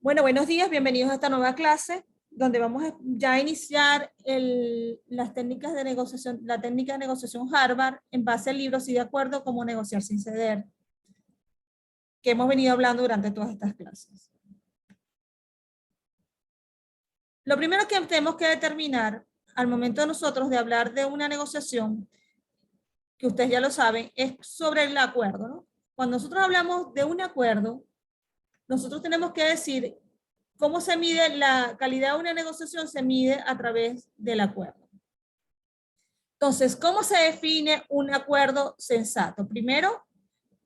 Bueno, buenos días, bienvenidos a esta nueva clase, donde vamos ya a iniciar las técnicas de negociación, la técnica de negociación Harvard en base al libro Sí de acuerdo, cómo negociar sin ceder, que hemos venido hablando durante todas estas clases. Lo primero que tenemos que determinar al momento de nosotros de hablar de una negociación, que ustedes ya lo saben, es sobre el acuerdo, ¿no? Cuando nosotros hablamos de un acuerdo, nosotros tenemos que decir cómo se mide la calidad de una negociación, se mide a través del acuerdo. Entonces, ¿cómo se define un acuerdo sensato? Primero,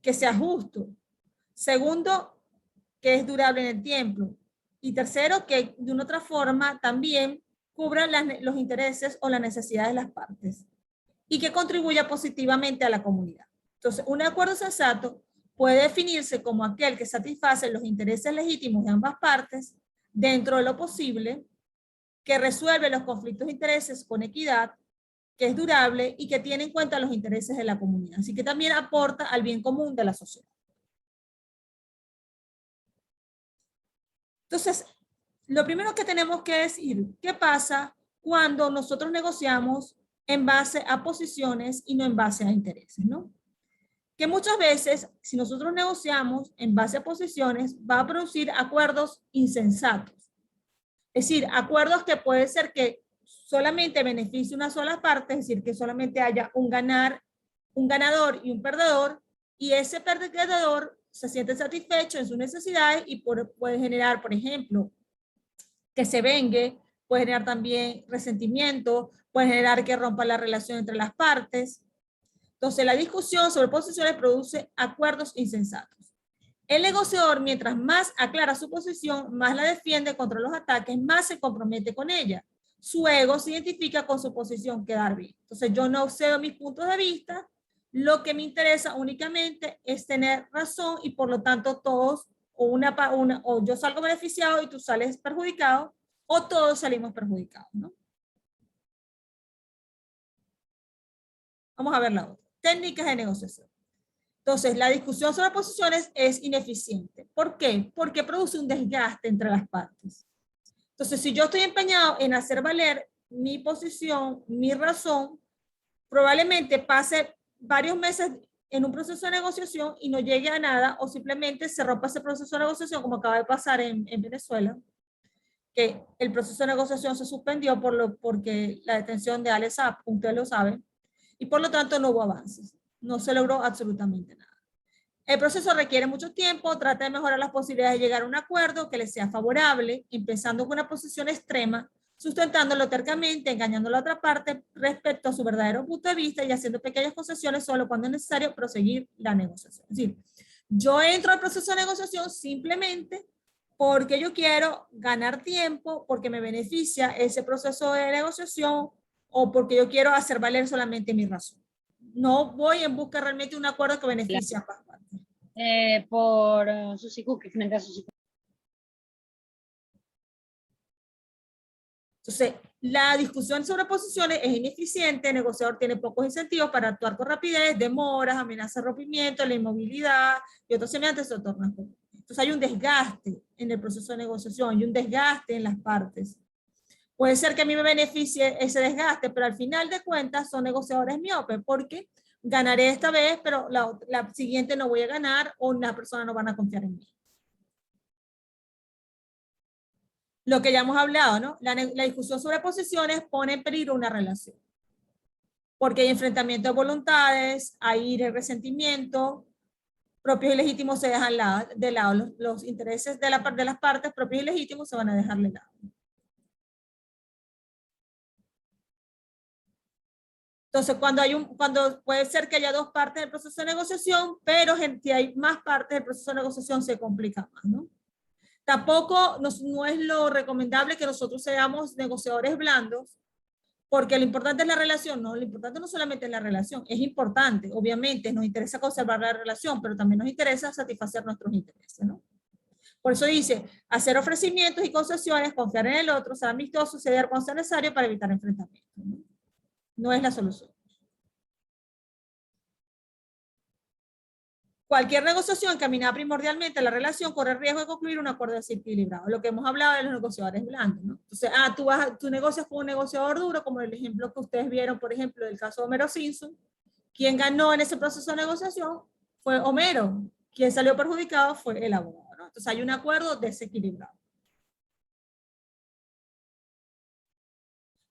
que sea justo. Segundo, que es durable en el tiempo. Y tercero, que de una otra forma también cubra los intereses o las necesidades de las partes y que contribuya positivamente a la comunidad. Entonces, un acuerdo sensato puede definirse como aquel que satisface los intereses legítimos de ambas partes dentro de lo posible, que resuelve los conflictos de intereses con equidad, que es durable y que tiene en cuenta los intereses de la comunidad. Así que también aporta al bien común de la sociedad. Entonces, lo primero que tenemos que decir, ¿qué pasa cuando nosotros negociamos en base a posiciones y no en base a intereses, ¿no? Que muchas veces, si nosotros negociamos en base a posiciones, va a producir acuerdos insensatos. Es decir, acuerdos que puede ser que solamente beneficie una sola parte, es decir, que solamente haya un ganador y un perdedor, y ese perdedor se siente satisfecho en sus necesidades y puede generar, por ejemplo, que se vengue, puede generar también resentimiento, puede generar que rompa la relación entre las partes. Entonces, la discusión sobre posiciones produce acuerdos insensatos. El negociador, mientras más aclara su posición, más la defiende contra los ataques, más se compromete con ella. Su ego se identifica con su posición, quedar bien. Entonces, yo no cedo mis puntos de vista, lo que me interesa únicamente es tener razón y por lo tanto todos, o yo salgo beneficiado y tú sales perjudicado, o todos salimos perjudicados, ¿no? Vamos a ver la otra. Técnicas de negociación. Entonces, la discusión sobre posiciones es ineficiente. ¿Por qué? Porque produce un desgaste entre las partes. Entonces, si yo estoy empeñado en hacer valer mi posición, mi razón, probablemente pase varios meses en un proceso de negociación y no llegue a nada, o simplemente se rompa ese proceso de negociación, como acaba de pasar en Venezuela, que el proceso de negociación se suspendió porque la detención de Alex Saab, ustedes lo saben, y por lo tanto no hubo avances. No se logró absolutamente nada. El proceso requiere mucho tiempo, trata de mejorar las posibilidades de llegar a un acuerdo que le sea favorable, empezando con una posición extrema, sustentándolo tercamente, engañando a la otra parte respecto a su verdadero punto de vista y haciendo pequeñas concesiones solo cuando es necesario proseguir la negociación. Es decir, yo entro al proceso de negociación simplemente porque yo quiero ganar tiempo, porque me beneficia ese proceso de negociación o porque yo quiero hacer valer solamente mi razón. No voy en busca realmente de un acuerdo que beneficie a ambas partes. Por Suzy Cookie, frente a Suzy Cookie. Entonces, la discusión sobre posiciones es ineficiente, el negociador tiene pocos incentivos para actuar con rapidez, demoras, amenazas de rompimiento, la inmovilidad y otros semejantes se tornan. Entonces hay un desgaste en el proceso de negociación y un desgaste en las partes. Puede ser que a mí me beneficie ese desgaste, pero al final de cuentas son negociadores miopes, porque ganaré esta vez, pero la siguiente no voy a ganar o las personas no van a confiar en mí. Lo que ya hemos hablado, ¿no? La discusión sobre posiciones pone en peligro una relación. Porque hay enfrentamiento de voluntades, hay ira y resentimiento, propios y legítimos se dejan de lado. Los intereses de las partes propios y legítimos se van a dejar de lado. Entonces, cuando puede ser que haya dos partes del proceso de negociación, pero si hay más partes del proceso de negociación se complica más, ¿no? Tampoco no es lo recomendable que nosotros seamos negociadores blandos, porque lo importante es la relación, no, lo importante no solamente es la relación, es importante, obviamente, nos interesa conservar la relación, pero también nos interesa satisfacer nuestros intereses, ¿no? Por eso dice, hacer ofrecimientos y concesiones, confiar en el otro, ser amistoso, ceder cuando sea necesario para evitar enfrentamientos, ¿no? No es la solución. Cualquier negociación encaminada primordialmente a la relación corre el riesgo de concluir un acuerdo desequilibrado, lo que hemos hablado de los negociadores blandos, ¿no? Entonces, tú negocias con un negociador duro, como el ejemplo que ustedes vieron, por ejemplo, del caso de Homero Simpson. Quien ganó en ese proceso de negociación fue Homero, quien salió perjudicado fue el abogado, ¿no? Entonces, hay un acuerdo desequilibrado.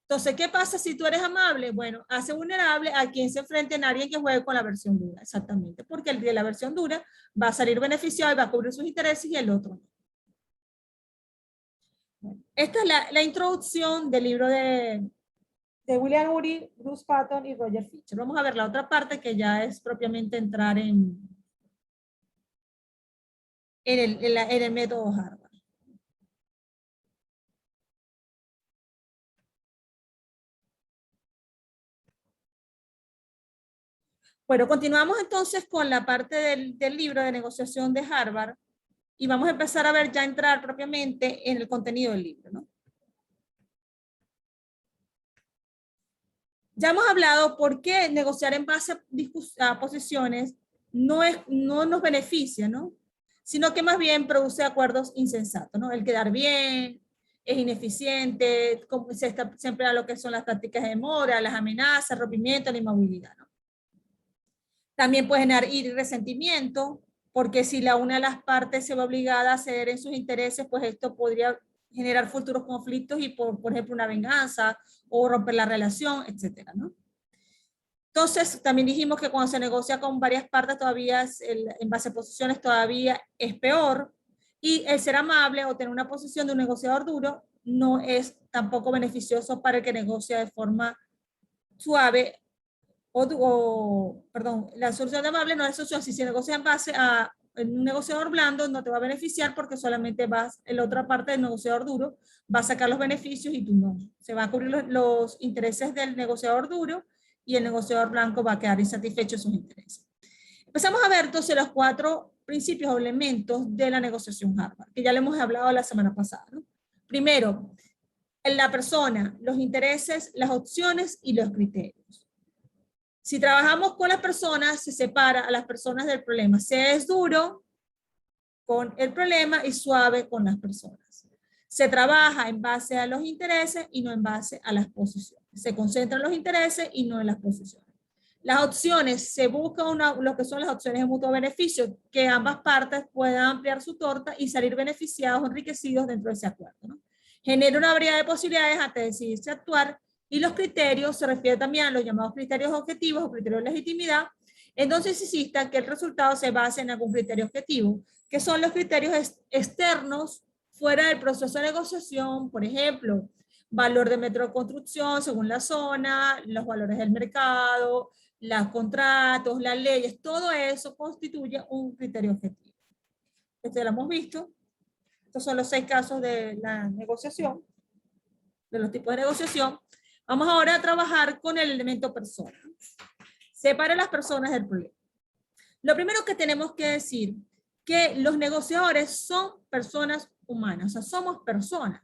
Entonces, ¿qué pasa si tú eres amable? Bueno, hace vulnerable a quien se enfrente a alguien que juegue con la versión dura, exactamente, porque el de la versión dura va a salir beneficiado y va a cubrir sus intereses y el otro no. Esta es la introducción del libro de William Ury, Bruce Patton y Roger Fisher. Vamos a ver la otra parte que ya es propiamente entrar en el método Harvard. Bueno, continuamos entonces con la parte del libro de negociación de Harvard y vamos a empezar a ver ya entrar propiamente en el contenido del libro, ¿no? Ya hemos hablado por qué negociar en base a posiciones no nos beneficia, ¿no? Sino que más bien produce acuerdos insensatos, ¿no? El quedar bien, es ineficiente, se emplea lo que son las tácticas de demora, las amenazas, rompimiento, la inmovilidad, ¿no? También puede generar resentimiento, porque si una de las partes se ve obligada a ceder en sus intereses, pues esto podría generar futuros conflictos y por ejemplo una venganza o romper la relación, etcétera, ¿no? Entonces, también dijimos que cuando se negocia con varias partes todavía en base a posiciones todavía es peor, y el ser amable o tener una posición de un negociador duro no es tampoco beneficioso para el que negocia de forma suave perdón, la solución de amable no es solución. Si se negocia en base a un negociador blando, no te va a beneficiar porque solamente en la otra parte del negociador duro va a sacar los beneficios y tú no. Se van a cubrir los intereses del negociador duro y el negociador blanco va a quedar insatisfecho de sus intereses. Empezamos a ver entonces los 4 principios o elementos de la negociación Harvard, que ya le hemos hablado la semana pasada, ¿no? Primero, en la persona, los intereses, las opciones y los criterios. Si trabajamos con las personas, se separa a las personas del problema. Se es duro con el problema y suave con las personas. Se trabaja en base a los intereses y no en base a las posiciones. Se concentra en los intereses y no en las posiciones. Las opciones, se busca lo que son las opciones de mutuo beneficio, que ambas partes puedan ampliar su torta y salir beneficiados o enriquecidos dentro de ese acuerdo, ¿no? Genera una variedad de posibilidades antes de decidirse a actuar. Y los criterios se refiere también a los llamados criterios objetivos o criterios de legitimidad, entonces insista que el resultado se base en algún criterio objetivo, que son los criterios externos fuera del proceso de negociación, por ejemplo, valor de metro de construcción según la zona, los valores del mercado, los contratos, las leyes, todo eso constituye un criterio objetivo. Este lo hemos visto. Estos son los 6 casos de la negociación, de los tipos de negociación. Vamos ahora a trabajar con el elemento persona. Separa a las personas del problema. Lo primero que tenemos que decir, que los negociadores son personas humanas, o sea, somos personas,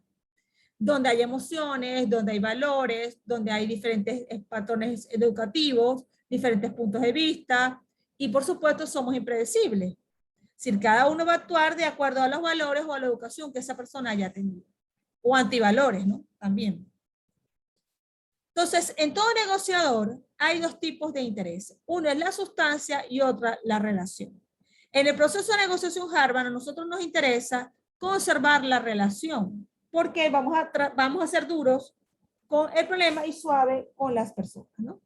donde hay emociones, donde hay valores, donde hay diferentes patrones educativos, diferentes puntos de vista, y por supuesto somos impredecibles. Si cada uno va a actuar de acuerdo a los valores o a la educación que esa persona haya tenido, o antivalores, ¿no? También. Entonces, en todo negociador hay 2 tipos de intereses. Uno es la sustancia y otra la relación. En el proceso de negociación Harvard, a nosotros nos interesa conservar la relación, porque vamos a ser duros con el problema y suave con las personas, ¿no?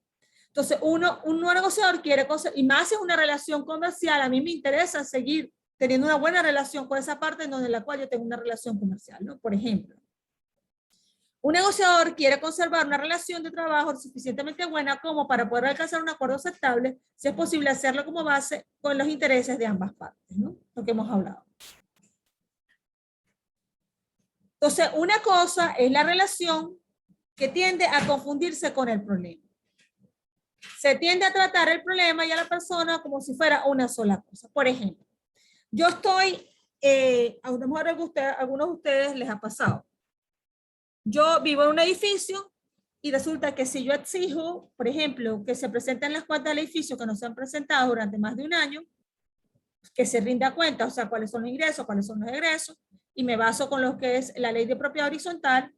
Entonces, un negociador quiere, y más en una relación comercial, a mí me interesa seguir teniendo una buena relación con esa parte en la cual yo tengo una relación comercial, ¿no? Por ejemplo, un negociador quiere conservar una relación de trabajo suficientemente buena como para poder alcanzar un acuerdo aceptable, si es posible hacerlo como base con los intereses de ambas partes, ¿no? Lo que hemos hablado. Entonces, una cosa es la relación que tiende a confundirse con el problema. Se tiende a tratar el problema y a la persona como si fuera una sola cosa. Por ejemplo, yo estoy, a lo mejor a algunos de ustedes les ha pasado. Yo vivo en un edificio y resulta que si yo exijo, por ejemplo, que se presenten las cuentas del edificio que no se han presentado durante más de un año, que se rinda cuenta, o sea, cuáles son los ingresos, cuáles son los egresos, y me baso con lo que es la ley de propiedad horizontal.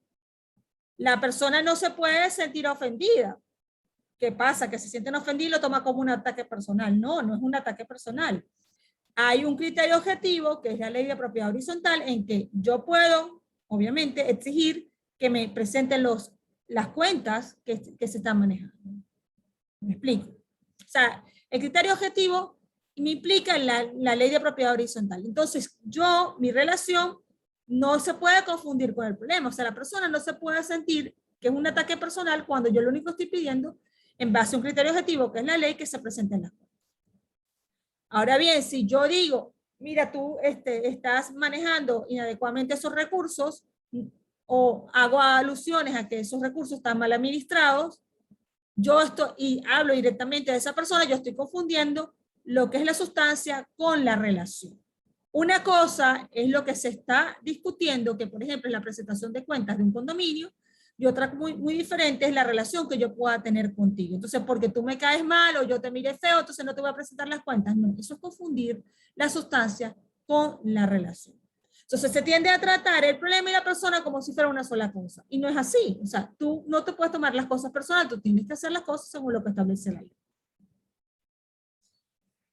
La persona no se puede sentir ofendida. ¿Qué pasa? Que se sienten ofendidos y lo toma como un ataque personal. No, no es un ataque personal. Hay un criterio objetivo, que es la ley de propiedad horizontal, en que yo puedo, obviamente, exigir que me presenten las cuentas que se están manejando. ¿Me explico? O sea, el criterio objetivo me implica la ley de propiedad horizontal. Entonces, mi relación no se puede confundir con el problema. O sea, la persona no se puede sentir que es un ataque personal cuando yo lo único que estoy pidiendo, en base a un criterio objetivo, que es la ley, que se presenten las cuentas. Ahora bien, si yo digo, mira, tú estás manejando inadecuadamente esos recursos, o hago alusiones a que esos recursos están mal administrados, y hablo directamente de esa persona, yo estoy confundiendo lo que es la sustancia con la relación. Una cosa es lo que se está discutiendo, que por ejemplo es la presentación de cuentas de un condominio, y otra muy diferente es la relación que yo pueda tener contigo. Entonces, porque tú me caes mal o yo te mire feo, entonces no te voy a presentar las cuentas. No, eso es confundir la sustancia con la relación. Entonces se tiende a tratar el problema y la persona como si fuera una sola cosa. Y no es así. O sea, tú no te puedes tomar las cosas personal, tú tienes que hacer las cosas según lo que establece la ley.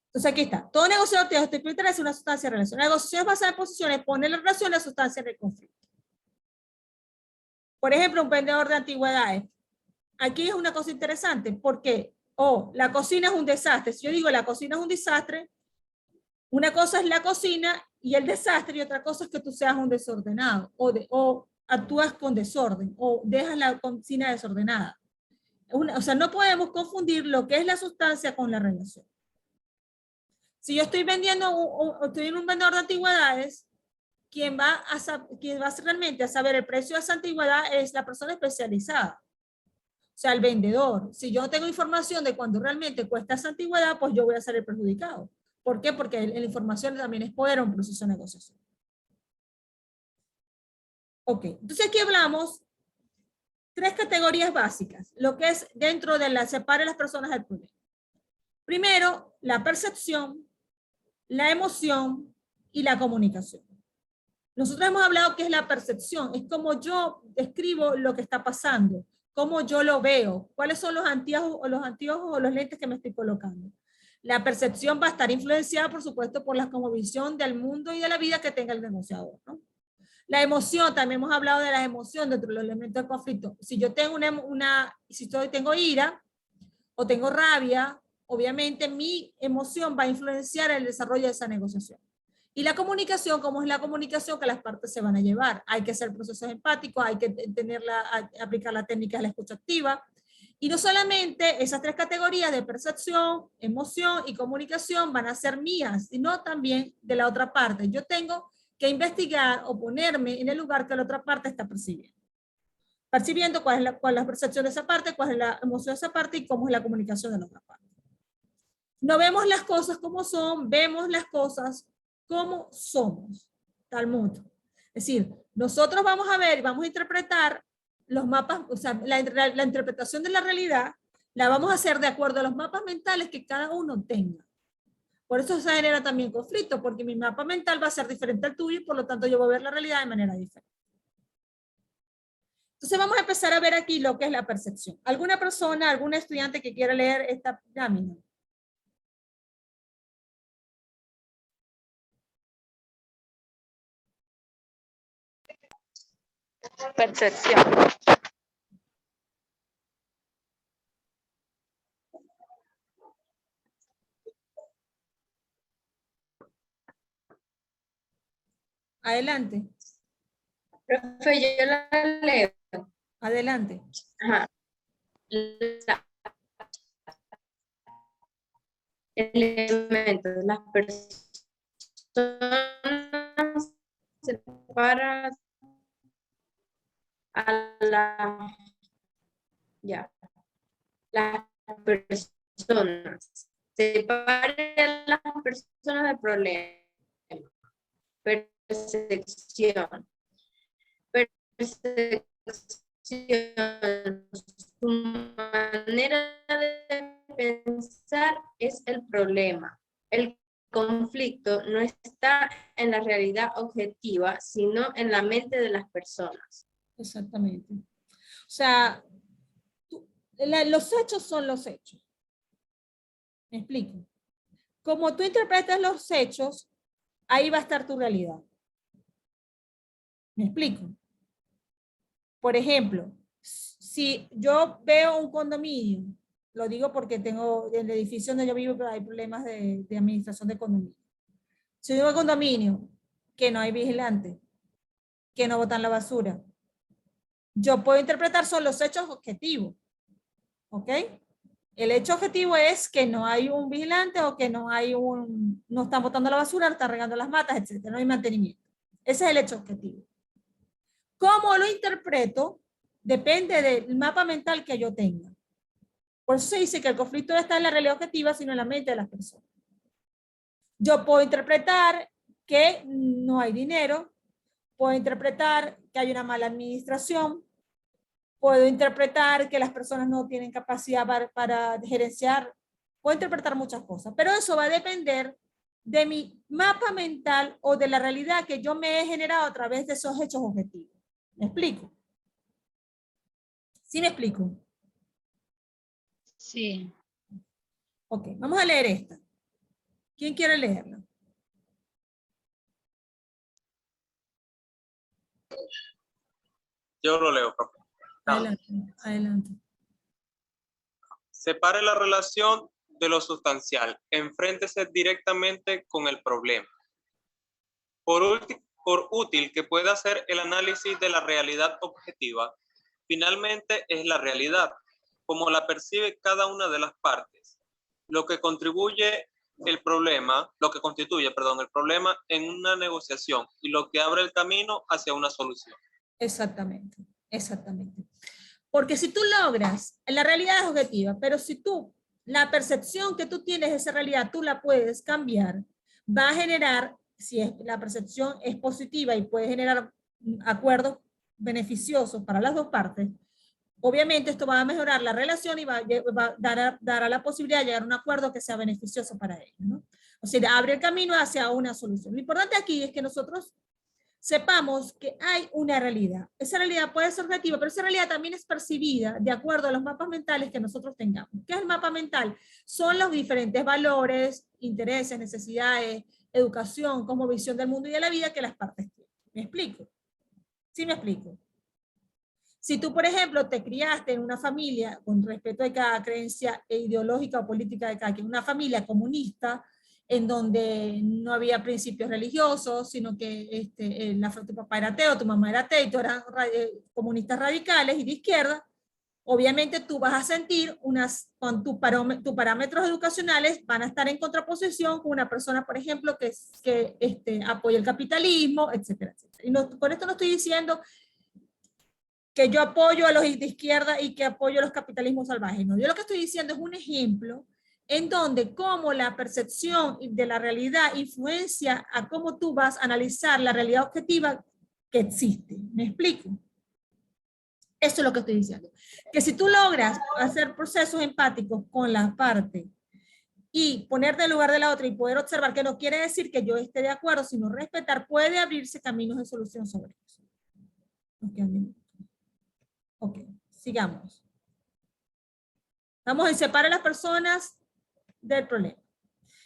Entonces aquí está. Todo negociador tiene interés en una sustancia de relación. La negociación basada en posiciones pone la relación a la sustancia de conflicto. Por ejemplo, un vendedor de antigüedades. Aquí es una cosa interesante. ¿Por qué? La cocina es un desastre. Si yo digo la cocina es un desastre, una cosa es la cocina y el desastre, y otra cosa es que tú seas un desordenado, o actúas con desorden, o dejas la cocina desordenada. O sea, no podemos confundir lo que es la sustancia con la relación. Si yo estoy vendiendo, estoy en un vendedor de antigüedades, quien va realmente a saber el precio de esa antigüedad es la persona especializada. O sea, el vendedor. Si yo no tengo información de cuánto realmente cuesta esa antigüedad, pues yo voy a salir perjudicado. ¿Por qué? Porque la información también es poder a un proceso de negociación. Ok, entonces aquí hablamos tres categorías básicas, lo que es dentro de la separa las personas del problema. Primero, la percepción, la emoción y la comunicación. Nosotros hemos hablado que es la percepción, es como yo describo lo que está pasando, cómo yo lo veo, cuáles son los anteojos o los lentes que me estoy colocando. La percepción va a estar influenciada, por supuesto, por la cosmovisión del mundo y de la vida que tenga el negociador, ¿no? La emoción, también hemos hablado de la emoción dentro de los elementos de conflicto. Si yo tengo tengo ira o tengo rabia, obviamente mi emoción va a influenciar el desarrollo de esa negociación. Y la comunicación, ¿cómo es la comunicación que las partes se van a llevar? Hay que hacer procesos empáticos, hay que aplicar la técnica de la escucha activa. Y no solamente esas tres categorías de percepción, emoción y comunicación van a ser mías, sino también de la otra parte. Yo tengo que investigar o ponerme en el lugar que la otra parte está percibiendo. Percibiendo cuál es la percepción de esa parte, cuál es la emoción de esa parte y cómo es la comunicación de la otra parte. No vemos las cosas como son, vemos las cosas como somos. Talmud. Es decir, nosotros vamos a ver y vamos a interpretar los mapas, o sea, la interpretación de la realidad la vamos a hacer de acuerdo a los mapas mentales que cada uno tenga. Por eso se genera también conflicto, porque mi mapa mental va a ser diferente al tuyo y por lo tanto yo voy a ver la realidad de manera diferente. Entonces vamos a empezar a ver aquí lo que es la percepción. ¿Alguna persona, algún estudiante que quiera leer esta lámina? Percepción. Adelante. Profe, yo la leo. Adelante. Ajá. Elementos. Las personas separan a la... Ya. Las personas. Separen a las personas del problema. Percepción. Percepción. Su manera de pensar es el problema. El conflicto no está en la realidad objetiva, sino en la mente de las personas. Exactamente. O sea, los hechos son los hechos. ¿Me explico? Como tú interpretas los hechos, ahí va a estar tu realidad. ¿Me explico? Por ejemplo, si yo veo un condominio, lo digo porque tengo, en el edificio donde yo vivo, pero hay problemas de administración de condominio. Si yo veo un condominio que no hay vigilante, que no botan la basura, yo puedo interpretar son los hechos objetivos. ¿Ok? El hecho objetivo es que no hay un vigilante o que no están botando la basura, no están regando las matas, etcétera, no hay mantenimiento. Ese es el hecho objetivo. ¿Cómo lo interpreto? Depende del mapa mental que yo tenga. Por eso se dice que el conflicto no está en la realidad objetiva, sino en la mente de las personas. Yo puedo interpretar que no hay dinero, puedo interpretar que hay una mala administración, puedo interpretar que las personas no tienen capacidad para gerenciar, puedo interpretar muchas cosas, pero eso va a depender de mi mapa mental o de la realidad que yo me he generado a través de esos hechos objetivos. ¿Me explico? ¿Sí me explico? Sí. Ok, vamos a leer esta. ¿Quién quiere leerla? Yo lo leo, profe. Adelante, adelante. Separe la relación de lo sustancial. Enfréntese directamente con el problema. Por útil que pueda ser el análisis de la realidad objetiva, finalmente es la realidad, como la percibe cada una de las partes, lo que constituye el problema en una negociación y lo que abre el camino hacia una solución. Exactamente, exactamente. Porque si tú logras, la realidad es objetiva, pero si tú, la percepción que tú tienes de esa realidad, tú la puedes cambiar, va a generar, si la percepción es positiva y puede generar acuerdos beneficiosos para las dos partes, obviamente esto va a mejorar la relación y va a dar a la posibilidad de llegar a un acuerdo que sea beneficioso para ellos, ¿no? O sea, abre el camino hacia una solución. Lo importante aquí es que nosotros sepamos que hay una realidad. Esa realidad puede ser objetiva, pero esa realidad también es percibida de acuerdo a los mapas mentales que nosotros tengamos. ¿Qué es el mapa mental? Son los diferentes valores, intereses, necesidades, educación, como visión del mundo y de la vida que las partes tienen. ¿Me explico? ¿Sí me explico? Si tú, por ejemplo, te criaste en una familia, con respeto a cada creencia ideológica o política de cada quien, una familia comunista, en donde no había principios religiosos, sino que tu papá era ateo, tu mamá era atea, y tú eras comunistas radicales y de izquierda, obviamente tú vas a sentir con tus parámetros educacionales van a estar en contraposición con una persona, por ejemplo, que apoya el capitalismo, etcétera, etcétera. Y no, con esto no estoy diciendo que yo apoyo a los de izquierda y que apoyo a los capitalismos salvajes. No, yo lo que estoy diciendo es un ejemplo en donde cómo la percepción de la realidad influencia a cómo tú vas a analizar la realidad objetiva que existe. ¿Me explico? Eso es lo que estoy diciendo. Que si tú logras hacer procesos empáticos con la parte y ponerte en lugar de la otra y poder observar, que no quiere decir que yo esté de acuerdo, sino respetar, puede abrirse caminos de solución sobre eso. Ok, sigamos. Vamos a separar a las personas del problema.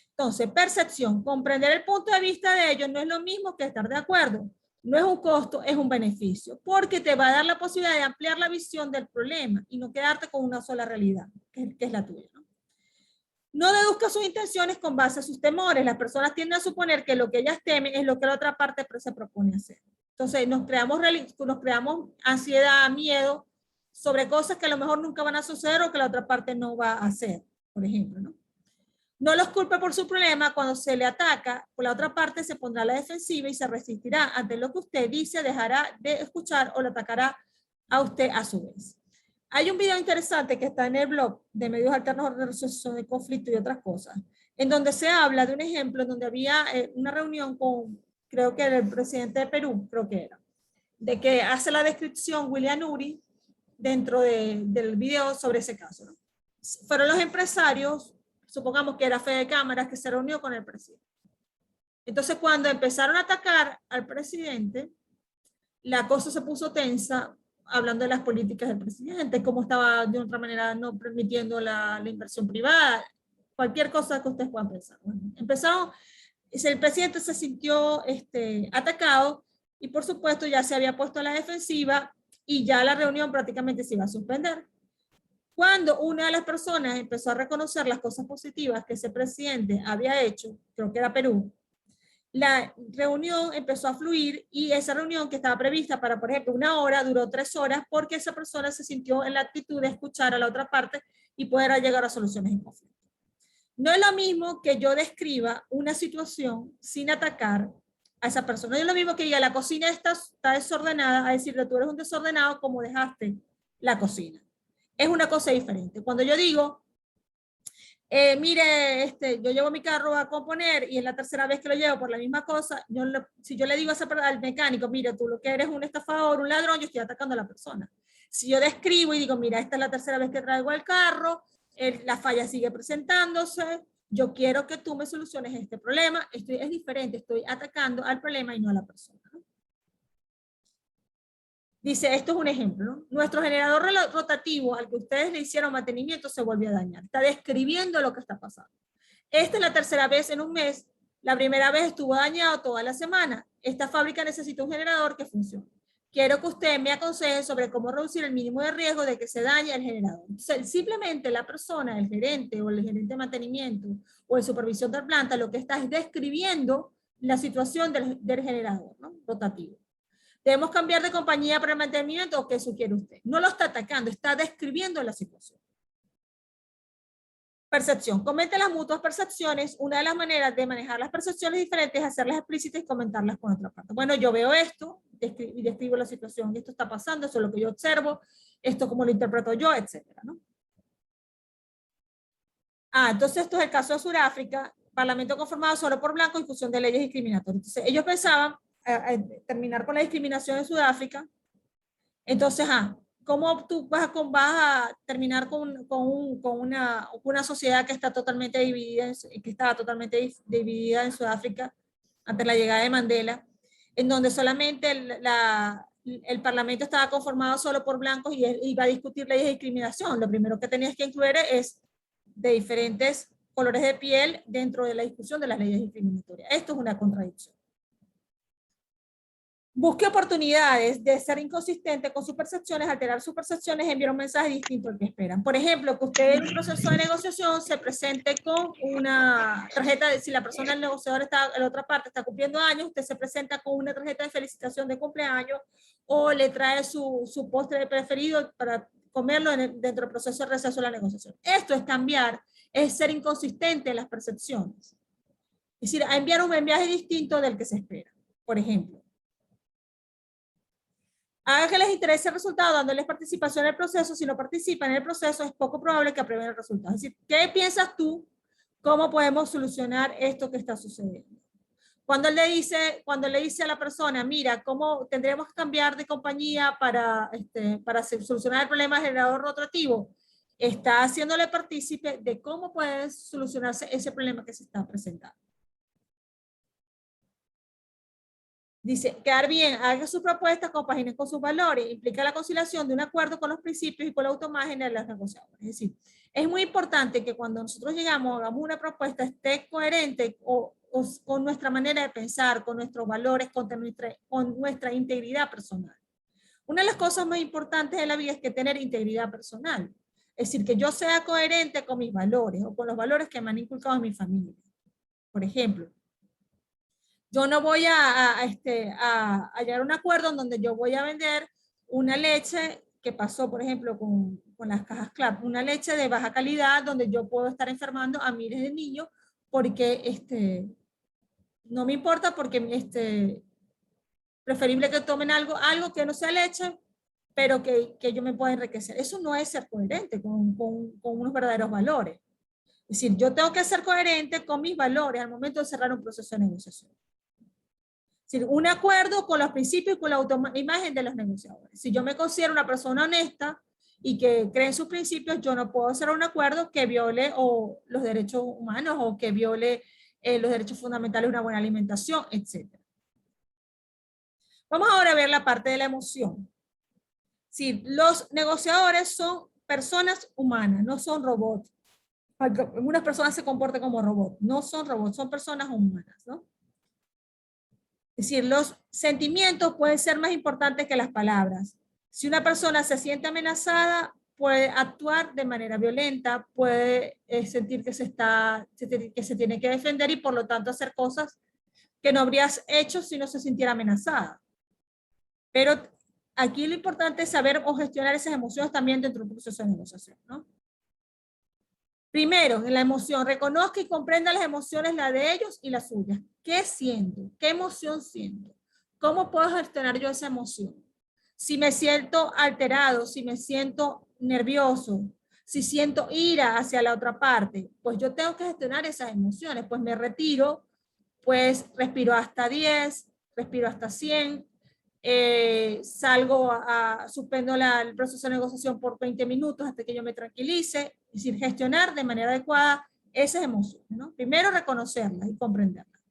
Entonces, percepción, comprender el punto de vista de ellos no es lo mismo que estar de acuerdo. No es un costo, es un beneficio, porque te va a dar la posibilidad de ampliar la visión del problema y no quedarte con una sola realidad, que es la tuya, ¿no? No deduzca sus intenciones con base a sus temores. Las personas tienden a suponer que lo que ellas temen es lo que la otra parte se propone hacer. Entonces, nos creamos ansiedad, miedo sobre cosas que a lo mejor nunca van a suceder o que la otra parte no va a hacer, por ejemplo, ¿no? No los culpe por su problema. Cuando se le ataca, por la otra parte se pondrá a la defensiva y se resistirá ante lo que usted dice, dejará de escuchar o le atacará a usted a su vez. Hay un video interesante que está en el blog de Medios Alternos de Resolución de Conflicto y otras cosas, en donde se habla de un ejemplo en donde había una reunión con, creo que era el presidente de Perú, creo que era, de que hace la descripción William Uri dentro del video sobre ese caso, ¿no? Fueron los empresarios, supongamos que era Fede Cámaras, que se reunió con el presidente. Entonces, cuando empezaron a atacar al presidente, la cosa se puso tensa, hablando de las políticas del presidente, cómo estaba de otra manera no permitiendo la inversión privada, cualquier cosa que ustedes puedan pensar. Bueno, empezaron, el presidente se sintió atacado y por supuesto ya se había puesto a la defensiva y ya la reunión prácticamente se iba a suspender. Cuando una de las personas empezó a reconocer las cosas positivas que ese presidente había hecho, creo que era Perú, la reunión empezó a fluir y esa reunión que estaba prevista para, por ejemplo, 1 hora, duró 3 horas porque esa persona se sintió en la actitud de escuchar a la otra parte y poder llegar a soluciones en conflicto. No es lo mismo que yo describa una situación sin atacar a esa persona. No es lo mismo que diga la cocina está desordenada, a decirle tú eres un desordenado como dejaste la cocina. Es una cosa diferente. Cuando yo digo, mire, yo llevo mi carro a componer y es la tercera vez que lo llevo por la misma cosa, si yo le digo al mecánico, mire, tú lo que eres un estafador, un ladrón, yo estoy atacando a la persona. Si yo describo y digo, mira, esta es la tercera vez que traigo el carro, la falla sigue presentándose, yo quiero que tú me soluciones este problema, es diferente, estoy atacando al problema y no a la persona. Dice, esto es un ejemplo. Nuestro generador rotativo al que ustedes le hicieron mantenimiento se volvió a dañar. Está describiendo lo que está pasando. Esta es la tercera vez en un mes. La primera vez estuvo dañado toda la semana. Esta fábrica necesita un generador que funcione. Quiero que usted me aconseje sobre cómo reducir el mínimo de riesgo de que se dañe el generador. Entonces, simplemente la persona, el gerente o el gerente de mantenimiento o el supervisor de planta, lo que está es describiendo la situación del generador, ¿no? Rotativo. ¿Debemos cambiar de compañía para el mantenimiento o qué sugiere usted? No lo está atacando, está describiendo la situación. Percepción. Comente las mutuas percepciones. Una de las maneras de manejar las percepciones diferentes es hacerlas explícitas y comentarlas con otra parte. Bueno, yo veo esto y describo la situación. Esto está pasando, eso es lo que yo observo, esto como lo interpreto yo, etcétera, ¿no? Entonces esto es el caso de Sudáfrica. Parlamento conformado solo por blancos en función de leyes discriminatorias. Entonces ellos pensaban terminar con la discriminación en Sudáfrica. Entonces, ¿cómo tú vas a terminar con una sociedad que está totalmente dividida, que estaba totalmente dividida en Sudáfrica ante la llegada de Mandela, en donde solamente el parlamento estaba conformado solo por blancos y iba a discutir leyes de discriminación? Lo primero que tenías que incluir es de diferentes colores de piel dentro de la discusión de las leyes discriminatorias. Esto es una contradicción. Busque oportunidades de ser inconsistente con sus percepciones, alterar sus percepciones, enviar un mensaje distinto al que esperan. Por ejemplo, que usted en un proceso de negociación se presente con una tarjeta, si la persona, el negociador está en la otra parte, está cumpliendo años, usted se presenta con una tarjeta de felicitación de cumpleaños o le trae su postre preferido para comerlo dentro del proceso de receso de la negociación. Esto es cambiar, es ser inconsistente en las percepciones. Es decir, a enviar un mensaje distinto del que se espera. Por ejemplo, haga que les interese el resultado dándoles participación en el proceso. Si no participan en el proceso, es poco probable que aprueben el resultado. Es decir, ¿qué piensas tú? ¿Cómo podemos solucionar esto que está sucediendo? Cuando le dice a la persona, mira, ¿cómo tendremos que cambiar de compañía para solucionar el problema del generador rotativo? Está haciéndole partícipe de cómo puede solucionarse ese problema que se está presentando. Dice, quedar bien, haga sus propuestas, compaginen con sus valores, implica la conciliación de un acuerdo con los principios y con la autoimagen de los negociadores. Es decir, es muy importante que cuando nosotros hagamos una propuesta, esté coherente con nuestra manera de pensar, con nuestros valores, con nuestra integridad personal. Una de las cosas más importantes de la vida es que tener integridad personal. Es decir, que yo sea coherente con mis valores o con los valores que me han inculcado en mi familia. Por ejemplo, yo no voy a llegar a un acuerdo en donde yo voy a vender una leche que pasó, por ejemplo, con las cajas CLAP, una leche de baja calidad donde yo puedo estar enfermando a miles de niños porque no me importa porque preferible que tomen algo que no sea leche, pero que yo me pueda enriquecer. Eso no es ser coherente con unos verdaderos valores. Es decir, yo tengo que ser coherente con mis valores al momento de cerrar un proceso de negociación. Es decir, un acuerdo con los principios y con la autoimagen de los negociadores. Si yo me considero una persona honesta y que cree en sus principios, yo no puedo hacer un acuerdo que viole los derechos humanos o que viole los derechos fundamentales, una buena alimentación, etc. Vamos ahora a ver la parte de la emoción. Sí, los negociadores son personas humanas, no son robots. Algunas personas se comportan como robots, no son robots, son personas humanas, ¿no? Es decir, los sentimientos pueden ser más importantes que las palabras. Si una persona se siente amenazada, puede actuar de manera violenta, puede sentir que se tiene que defender y por lo tanto hacer cosas que no habrías hecho si no se sintiera amenazada. Pero aquí lo importante es saber o gestionar esas emociones también dentro del proceso de negociación, ¿no? Primero, en la emoción, reconozca y comprenda las emociones, la de ellos y las suyas. ¿Qué siento? ¿Qué emoción siento? ¿Cómo puedo gestionar yo esa emoción? Si me siento alterado, si me siento nervioso, si siento ira hacia la otra parte, pues yo tengo que gestionar esas emociones, pues me retiro, pues respiro hasta 10, respiro hasta 100, suspendo el proceso de negociación por 20 minutos hasta que yo me tranquilice, es decir, gestionar de manera adecuada esas emociones, ¿no? Primero reconocerlas y comprenderlas.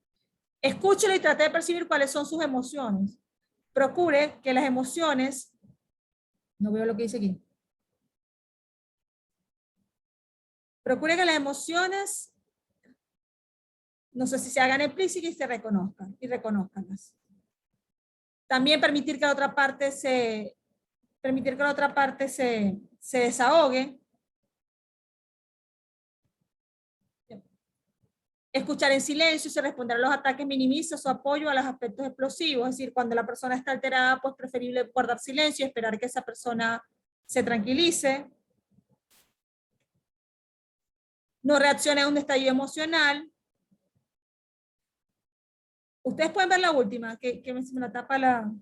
Escúchela y trate de percibir cuáles son sus emociones. Procure que las emociones, no veo lo que dice aquí, procure que las emociones, no sé si se hagan explícitas y se reconozcan, y reconozcanlas. También permitir que la otra parte se desahogue. Escuchar en silencio, se responder a los ataques, minimiza su apoyo a los aspectos explosivos, es decir, cuando la persona está alterada, pues preferible guardar silencio y esperar que esa persona se tranquilice. No reaccione a un estallido emocional. Ustedes pueden ver la última, que me la tapa la...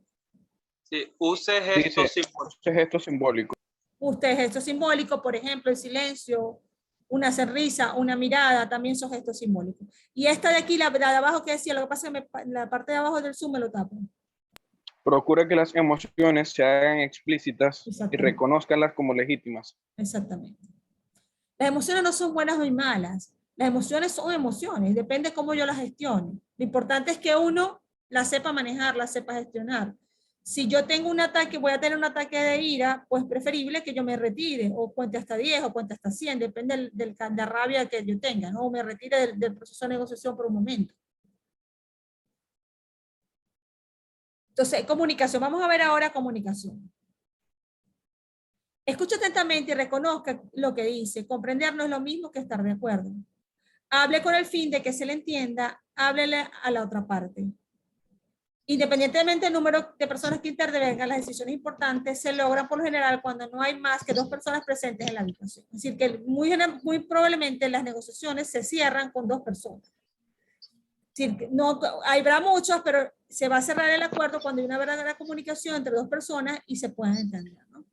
Sí, use gestos simbólicos. Use gestos simbólicos. Usted gesto simbólico, por ejemplo, el silencio, una sonrisa, una mirada, también son gestos simbólicos. Y esta de aquí, la de abajo que decía, lo que pasa es que la parte de abajo del Zoom me lo tapo. Procura que las emociones se hagan explícitas y reconózcanlas como legítimas. Exactamente. Las emociones no son buenas o malas. Las emociones son emociones, depende cómo yo las gestione. Lo importante es que uno las sepa manejar, las sepa gestionar. Si yo tengo un ataque, voy a tener un ataque de ira, pues preferible que yo me retire, o cuente hasta 10, o cuente hasta 100, depende de la rabia que yo tenga, ¿no? O me retire del proceso de negociación por un momento. Entonces, comunicación. Vamos a ver ahora comunicación. Escuche atentamente y reconozca lo que dice. Comprender no es lo mismo que estar de acuerdo. Hable con el fin de que se le entienda, háblele a la otra parte. Independientemente del número de personas que intervengan, las decisiones importantes se logran por lo general cuando no hay más que 2 personas presentes en la habitación. Es decir, que muy probablemente las negociaciones se cierran con 2 personas. Es decir, no, habrá muchos, pero se va a cerrar el acuerdo cuando hay una verdadera comunicación entre 2 personas y se puedan entender, ¿no?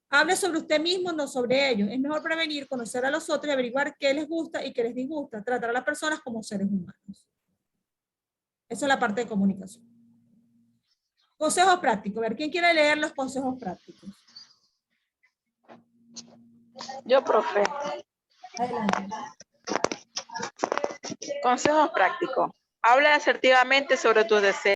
Hable sobre usted mismo, no sobre ellos. Es mejor prevenir, conocer a los otros y averiguar qué les gusta y qué les disgusta. Tratar a las personas como seres humanos. Esa es la parte de comunicación. Consejos prácticos. A ver, ¿quién quiere leer los consejos prácticos? Yo, profe. Adelante. Consejos prácticos. Habla asertivamente sobre tus deseos.